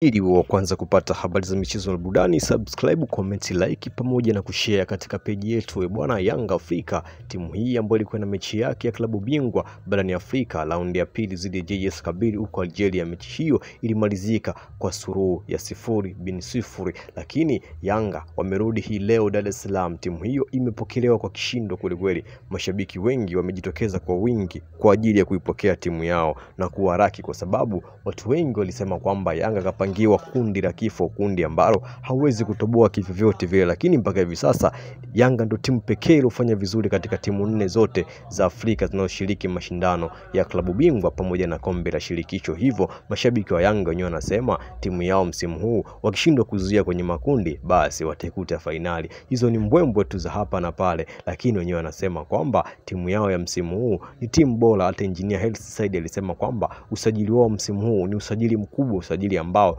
Ili wa kwanza kupata habari za michezo na burudani, subscribe, comment, like pamoja na kushare katika page yetu. Bwana, Yanga Afrika, timu hii ambayo ilikuwa na mechi yake ya klabu bingwa barani Afrika raundi ya pili zidi ya JS Kabylie huko Algeria. Mechi hiyo ilimalizika kwa suluhu ya 0-0, lakini Yanga wamerudi hii leo Dar es Salaam. Timu hiyo imepokelewa kwa kishindo kweli. Mashabiki wengi wamejitokeza kwa wingi kwa ajili ya kuipokea timu yao na kuwaraki, kwa sababu watu wengi walisema kwamba Yanga kapangiwa kundi la kifo, kundi ambalo hawezi kutoboa kivyovyote vile. Lakini mpaka hivi sasa Yanga ndio timu pekee iliyofanya vizuri katika timu 4 zote za Afrika zinazoshiriki mashindano ya klabu bingwa pamoja na kombe la shirikisho. Hivyo mashabiki wa Yanga wenyewe wanasema timu yao msimu huu wakishindwa kuzuia kwenye makundi, basi wataikuta fainali. Hizo ni mbwembwe tu za hapa na pale, lakini wenyewe wanasema kwamba timu yao ya msimu huu ni timu bora. Hata Engineer Hersi Said alisema kwamba usajili wao msimu huu ni usajili mkubwa, usajili ambao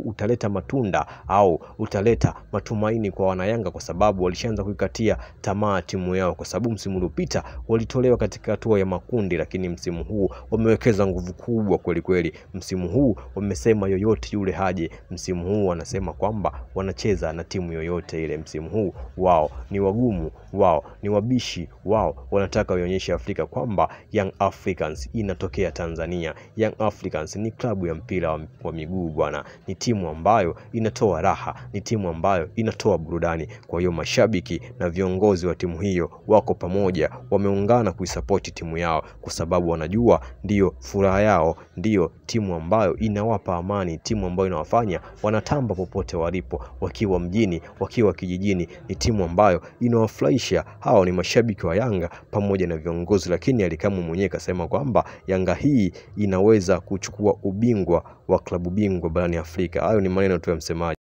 utaleta matunda au utaleta matumaini kwa wanayanga, kwa sababu walishaanza kuikatia tamaa timu yao, kwa sababu msimu uliopita walitolewa katika hatua ya makundi, lakini msimu huu wamewekeza nguvu kubwa kweli. Msimu huu wamesema yoyote yule haje. Msimu huu wanasema kwamba wanacheza na timu yoyote ile. Msimu huu wao ni wagumu, wao ni wabishi, wao wanataka waonyeshe Afrika kwamba Young Africans inatokea Tanzania. Young Africans ni klabu ya mpira wa miguu bwana, ni timu ambayo inatoa raha, ni timu ambayo inatoa burudani. Kwa hiyo mashabiki na viongozi wa timu hiyo wako pamoja, wameungana kuisupport timu yao, kwa sababu wanajua ndio furaha yao, ndio timu ambayo inawapa amani, timu ambayo inawafanya wanatamba popote walipo, wakiwa mjini, wakiwa kijijini. Ni timu ambayo inawafurahisha. Hao ni mashabiki wa Yanga pamoja na viongozi. Lakini Ally Kamwe mwenyewe kasema kwamba Yanga hii inaweza kuchukua ubingwa wa klabu bingwa barani Afrika. Hayo ni maneno tu ya msemaji.